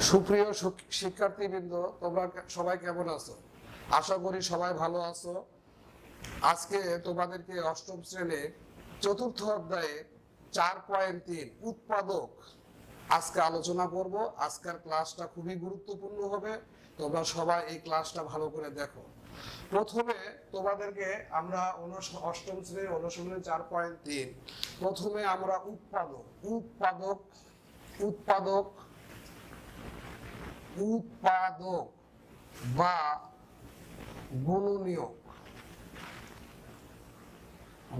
সুপ্রিয় শিক্ষার্থীবৃন্দ, তোমরা সবাই কেমন আছো? আশা করি সবাই ভালো আছো। আজকে তোমাদেরকে অষ্টম শ্রেণীর চতুর্থ অধ্যায়ে 4.3 উৎপাদক আজকে আলোচনা করব। আজকের ক্লাসটা খুবই গুরুত্বপূর্ণ হবে, তোমরা সবাই এই ক্লাসটা ভালো করে দেখো। প্রথমে তোমাদেরকে আমরা অষ্টম শ্রেণীর অনুশীলনী 4.3 প্রথমে আমরা উৎপাদক উৎপাদক উৎপাদক উৎপাদক বা গুণনীয়ক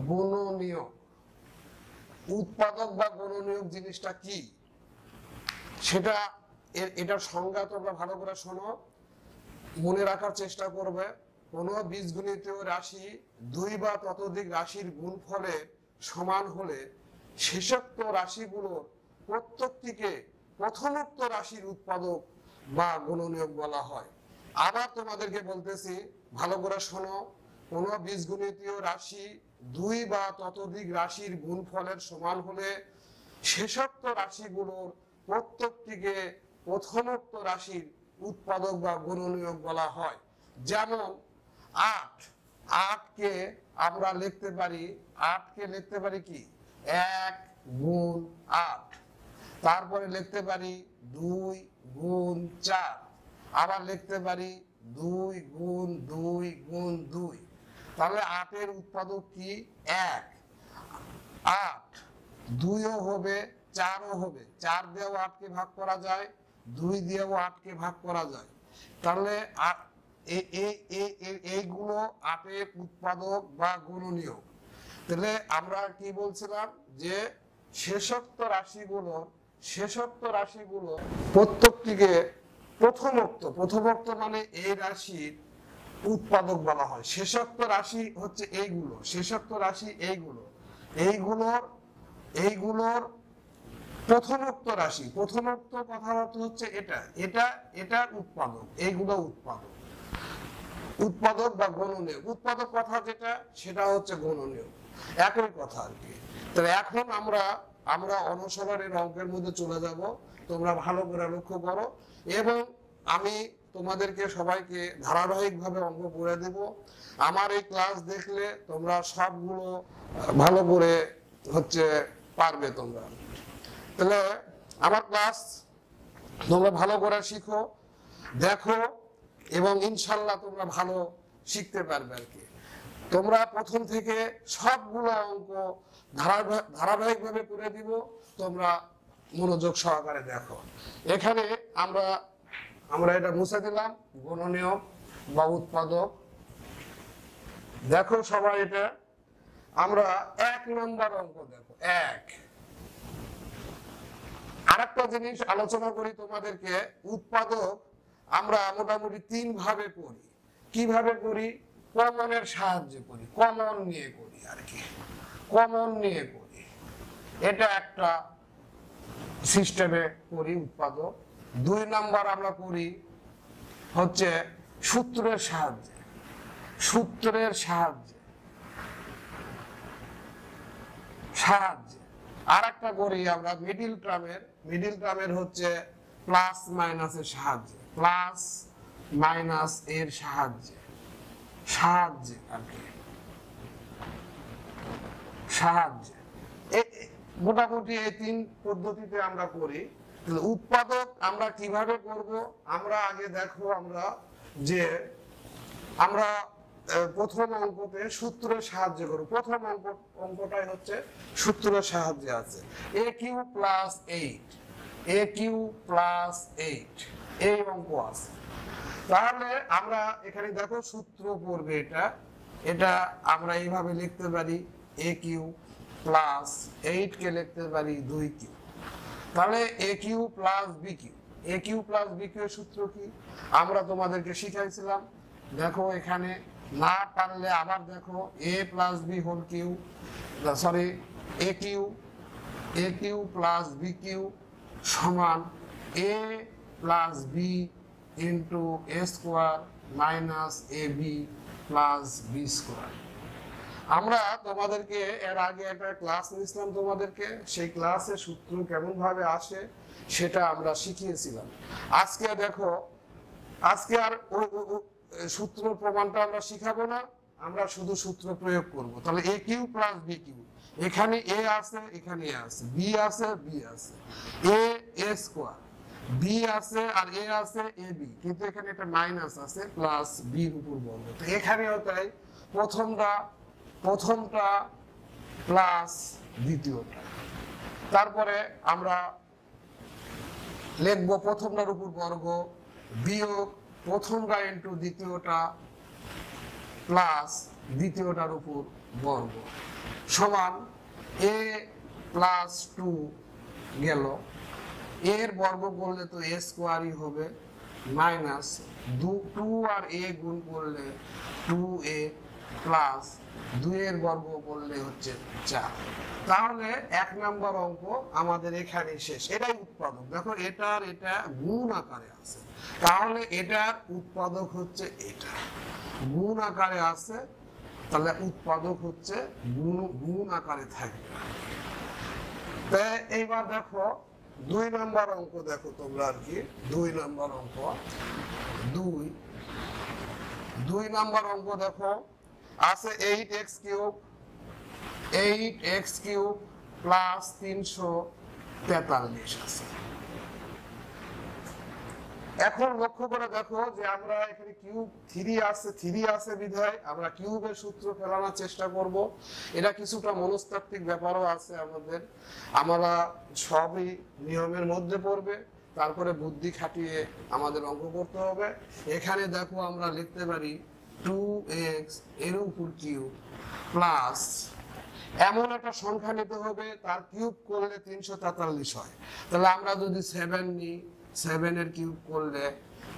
গুণনীয়ক উৎপাদক বা গুণনীয়ক জিনিসটা কি সেটা এটার সংজ্ঞা তোমরা ভালো করে শোনো, মনে রাখার চেষ্টা করবে। কোনো বীজগণিতীয় রাশি দুই বা ততোধিক রাশির গুণফলের সমান হলে শেষোক্ত রাশিগুলোর প্রত্যেকটিকে প্রথমোক্ত রাশির উৎপাদক বা গুণনীয়ক বলা হয়। আবার তোমাদেরকে বলতেছি, ভালো করে শোনো, কোন বীজগণিতীয় রাশি দুই বা ততোধিক রাশির গুণফলের সমান হলে শেষোক্ত রাশিগুলোর প্রত্যেকটিকে প্রথমোক্ত রাশির উৎপাদক বা গুণনীয়ক বলা হয়। যেমন 8 কে আমরা লিখতে পারি, 8 কে লিখতে পারি কি 1 গুণ 8, তারপরে লিখতে পারি 2 গুণ 4, আবার লিখতে পারি 2 গুণ 2 গুণ 2। তাহলে 8 এর উৎপাদক কি 1। 8 2ও হবে 4ও হবে, 4 দিয়েও 8 কে ভাগ করা যায়, 2 দিয়েও 8 কে ভাগ করা যায়। তাহলে এইগুলো 8 এর উৎপাদক বা গুণনীয়ক। তাহলে আমরা কি বলছিলাম যে শেষোক্ত রাশিগুলো প্রত্যেকটিকে প্রথমোক্ত মানে এই রাশির উৎপাদক বলা হয়। শেষোক্ত রাশি হচ্ছে এইগুলো, শেষোক্ত রাশি এইগুলোর প্রথমোক্ত রাশি। প্রথমোক্ত কথার অর্থ হচ্ছে এটা উৎপাদক, এইগুলো উৎপাদক বা গুণনীয়ক। উৎপাদক কথা যেটা সেটা হচ্ছে গুণনীয়ক, একই কথা আর কি। তাহলে এখন আমরা অনুসরণের অঙ্কের মধ্যে চলে যাব। তোমরা ভালো করে লক্ষ্য করো এবং আমি তোমাদেরকে সবাইকে ধারাবাহিকভাবে অঙ্ক করে দেব। আমার এই ক্লাস দেখলে তোমরা সবগুলো ভালো করে পারবে তোমরা। তাহলে আমার ক্লাস তোমরা ভালো করে শিখো, দেখো এবং ইনশাল্লাহ তোমরা ভালো শিখতে পারবে আর কি। তোমরা প্রথম থেকে সবগুলো অঙ্ক ধারাবাহিকভাবে করে দিব, তোমরা মনোযোগ সহকারে দেখো। এখানে আমরা এটা মুছে দিলাম, গুণনীয়ক বা উৎপাদক। দেখো সবাই, এটা আমরা 1 নম্বর অঙ্ক দেখো। আরেকটা জিনিস আলোচনা করি তোমাদেরকে, উৎপাদক আমরা মোটামুটি 3 ভাবে করি। কিভাবে করি? কমনের সাহায্যে করি, কমন নিয়ে করি আর কি, কমন নিয়ে করি। এটা একটা সিস্টেমে করি উৎপাদক। 2 নাম্বার আমরা করি সূত্রের সাহায্যে। আর একটা করি আমরা মিডিল টার্মের প্লাস মাইনাসের সাহায্যে, প্লাস মাইনাস এর সাহায্যে আর কি, মোটামুটি এই 3 পদ্ধতিতে আমরা করি। উৎপাদক আমরা কিভাবে করব? আমরা আগে দেখো, আমরা প্রথম অঙ্কতে সূত্রের সাহায্য করব। প্রথম অঙ্কটাই সূত্রের সাহায্যে আছে, AQ প্লাস 8 এই অঙ্ক আছে। তাহলে আমরা এখানে দেখো সূত্র পড়বে, এটা আমরা এইভাবে লিখতে পারি, AQ প্লাস 8 কে লিখতে পারি 2Q। তাহলে AQ প্লাস BQ এর সূত্র কি আমরা তোমাদেরকে শিখাইছিলাম। দেখো এখানে না পারলে আবার দেখো, A plus B whole cube, sorry AQ plus BQ সমান A plus B into A square minus AB plus B square. আমরা তোমাদেরকে এর আগে একটা ক্লাস নিয়েছিলাম তোমাদেরকে, সেই ক্লাসে সূত্র কেমন ভাবে আসে সেটা আমরা শিখিয়েছিলাম। আজকে দেখো, আজকে আর সূত্র প্রমাণটা আমরা শিখাবো না, আমরা শুধু সূত্র প্রয়োগ করব। তাহলে a cube plus b cube, এখানে a আছে, এখানে a আছে, b আছে, b আছে, a স্কয়ার, b আছে আর a আছে ab, কিন্তু এখানে একটা মাইনাস আছে প্লাস b এর উপর বর্গ। তো এখানেও তাই, প্রথমটা প্লাস দ্বিতীয়টা, তারপরে আমরা লিখবো প্রথমটার উপর বর্গ বিয়োগ প্রথমটা ইনটু দ্বিতীয়টা প্লাস দ্বিতীয়টার উপর বর্গ সমান a প্লাস 2 গেল, এর বর্গ করলে তো a স্কয়ারই হবে, মাইনাস 2 আর a গুণ করলে 2a প্লাস 2 এর বর্গ করলে হচ্ছে 4। তাহলে 1 নম্বর অঙ্ক আমাদের এখানে শেষ। এটাই উৎপাদক। দেখো এটার এটা গুণ আকারে আছে, তাহলে এটার উৎপাদক হচ্ছে এটা, গুণ আকারে আছে, তাহলে উৎপাদক হচ্ছে গুণ আকারে থাকবে। তাই এইবার দেখো 2 নম্বর অঙ্ক দেখো তোমরা আর কি, 2 নম্বর অঙ্ক, 2 নম্বর অঙ্ক দেখো আছে 8x কিউব প্লাস 343 আছে। এখন লক্ষ্য করে দেখো যে আমরা এখানে কিউব 3 আছে বিধায় আমরা কিউবের সূত্র ফেলানোর চেষ্টা করব। এটা কিছুটা মনস্তাত্ত্বিক ব্যাপারও আছে আমাদের, আমরা সবই নিয়মের মধ্যে পড়বে, তারপরে বুদ্ধি খাটিয়ে আমাদের অঙ্ক করতে হবে। এখানে দেখো আমরা লিখতে পারি 2x এর উপর কিউব প্লাস এমন একটা সংখ্যা নিতে হবে তার কিউব করলে 343 হয়। তাহলে আমরা যদি 7 নিই, 7 এর কিউব করলে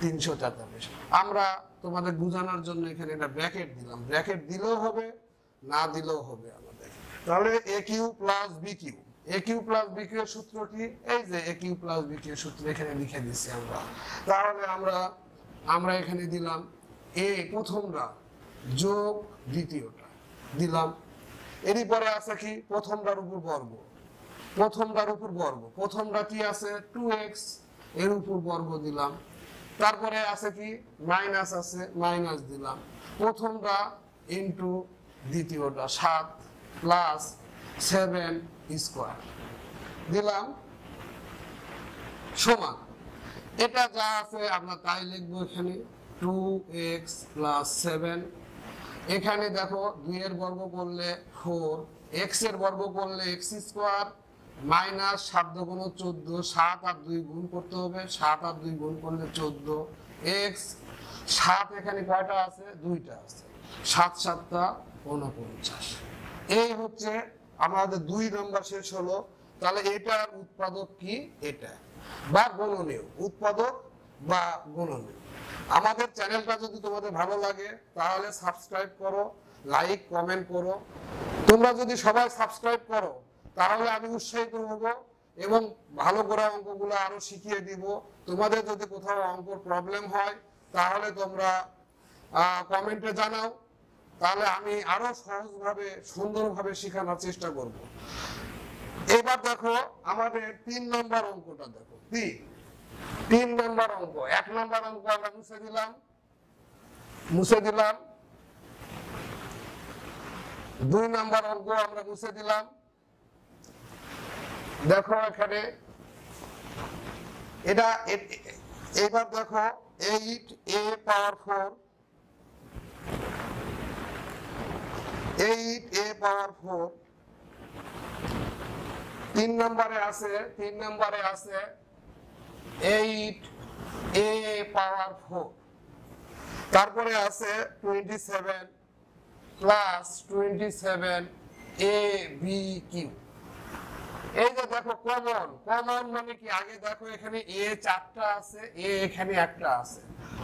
343। আমরা তোমাদের বোঝানোর জন্য এখানে একটা ব্র্যাকেট দিলাম, ব্র্যাকেট দিলেও হবে না দিলেও হবে আমাদের। তাহলে a cube plus b cube, a cube plus b cube এর সূত্রটি এই যে a cube plus b cube সূত্র এখানে লিখে দিচ্ছি আমরা। তাহলে আমরা এখানে দিলাম a প্রথমটা যোগ দ্বিতীয়টা দিলাম, এরই পরে আছে কি প্রথমটার উপর বর্গ, প্রথমটা কি আছে 2x এর উপর বর্গ দিলাম, তারপরে আছে কি মাইনাস আছে, মাইনাস দিলাম, প্রথমটা ইনটু দ্বিতীয়টা 7 প্লাস 7 স্কয়ার দিলাম সমান, এটা যা আছে আমরা তাই লিখবো এখানে 2x প্লাস 7। এখানে দেখো 2 এর বর্গ করলে 4, x এর বর্গ করলে x স্কয়ার মাইনাস 7 গুণ 14, 7 আর 2 গুণ করতে হবে, 7 আর 2 গুণ করলে 14 x, 7 এখানে কয়টা আছে, 2টা আছে, 7 7টা 49। এই হচ্ছে আমাদের 2 নম্বর শেষ হলো। তাহলে এটার উৎপাদক কি, এটা বা গুণনীয়, উৎপাদক বা গুণনীয়। আমাদের চ্যানেলটা যদি তোমাদের ভালো লাগে তাহলে সাবস্ক্রাইব করো, লাইক কমেন্ট করো। তোমরা যদি সবাই সাবস্ক্রাইব করো তাহলে আমি উৎসাহিত হব এবং ভালো করে অঙ্কগুলো আরো শিখিয়ে দিব। তোমাদের যদি কোথাও অঙ্কর প্রবলেম হয় তাহলে তোমরা কমেন্টে জানাও, তাহলে আমি আরো সহজভাবে সুন্দরভাবে শেখানোর চেষ্টা করব। এবার দেখো আমাদের 3 নম্বর অঙ্কটা দেখো, 3 নম্বর অঙ্ক। 1 নম্বর অঙ্ক আমরা মুছে দিলাম, 2 নম্বর অঙ্ক আমরা মুছে দিলাম। দেখো এখানে এটা, এবার দেখো 8a পাওয়ার 4, 8a পাওয়ার 4 3 নম্বরে আছে, 8a পাওয়ার 4, তারপরে আছে 27 প্লাস 27ab কিউব। এই যে দেখো কমন মানে কি, আগে দেখো এখানে a 4টা আছে, a এখানে একটা আছে,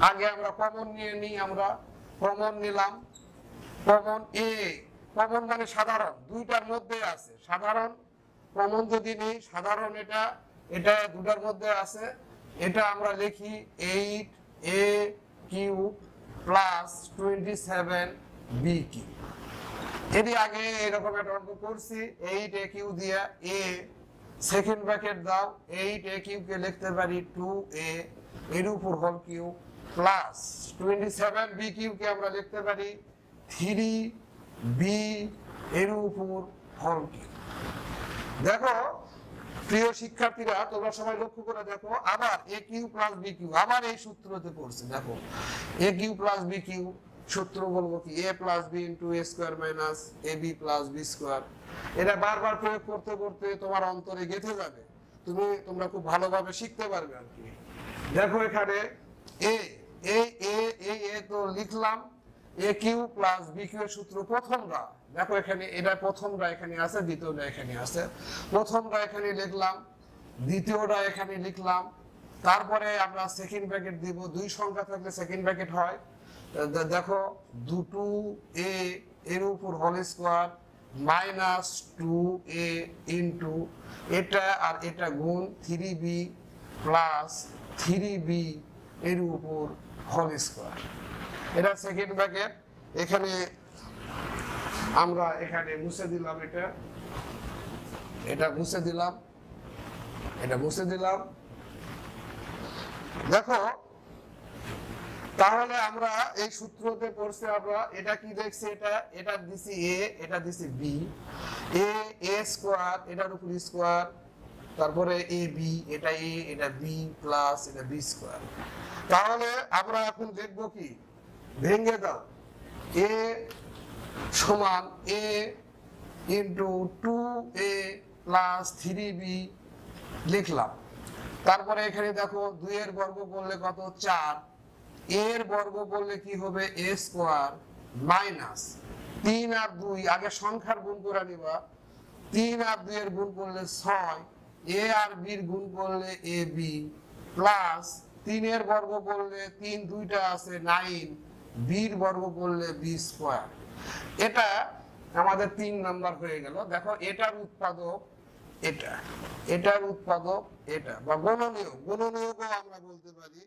আগে আমরা কমন নিয়ে নিই, আমরা কমন নিলাম, কমন a, কমন মানে সাধারণ, দুইটার মধ্যে আছে, সাধারণ কমন যদি নেই, সাধারণ এটা দুটার মধ্যে আছে, এটা আমরা লিখি 8a cube plus 27b cube. এটি আগে এরকম একটা অঙ্ক করছি, 8a কিউ দিয়া a সেকেন্ড ব্র্যাকেট দাও, 8a কিউ কে লিখতে পারি 2a এর উপর whole cube plus 27b cube কে আমরা লিখতে পারি 3b এর উপর হোল কিউ। দেখো প্রিয় শিক্ষার্থীরা, তোমরা সবাই লক্ষ্য করে দেখো, আবার a cube plus b cube আবার এই সূত্রতে পড়ছে। দেখো a cube plus b cube সূত্র বলবো কি, a plus b into a square minus ab plus b square. এটা বারবার প্রয়োগ করতে করতে তোমার অন্তরে গেঁথে যাবে, তোমরা খুব ভালোভাবে শিখতে পারবে আর কি। দেখো এখানে a তো লিখলাম, a cube plus b cube এর সূত্র প্রথমটা। দেখো এখানে এটা প্রথমটা এখানে আছে, দ্বিতীয়টা এখানে আছে। প্রথমটা এখানে লিখলাম, দ্বিতীয়টা এখানে লিখলাম, তারপরে আমরা সেকেন্ড ব্র্যাকেট দিব। দুই সংখ্যা থাকলে সেকেন্ড ব্র্যাকেট হয়। দেখো 2a এর উপর whole square minus 2a into এটা আর এটা গুণ 3b প্লাস 3b এর উপর হোল স্কোয়ার। এটা সেকেন্ড ব্র্যাকেট। এখানে আমরা এখানে মুছে দিলাম, এটা মুছে দিলাম, এটা মুছে দিলাম। দেখো তাহলে আমরা এই সূত্রতে পড়ছি, আমরা এটা কি দেখছি, এটা দিছি a, এটা দিছি b, a স্কয়ার এটার উপর স্কয়ার, তারপরে ab, এটা a, এটা b প্লাস এটা b স্কয়ার। তাহলে আমরা এখন দেখব কি, ভেঙে দাও, a সমান a into 2a plus 3b লিখলাম। তারপরে এখানে দেখো 2 এর বর্গ করলে কত, 4, এর বর্গ করলে কি হবে a স্কয়ার মাইনাস 3 আর 2 আগে সংখ্যার গুণ করে নিবা, 3 আর 2 এর গুণ করলে 6, a আর b এর গুণ করলে ab প্লাস 3 এর বর্গ করলে 3 দুইটা আছে 9, b এর বর্গ করলে b স্কয়ার। এটা আমাদের 3 নাম্বার হয়ে গেল। দেখো এটার উৎপাদক এটা, এটার উৎপাদক এটা, বা গুণনীয়ক, গুণনীয়কও আমরা বলতে পারি।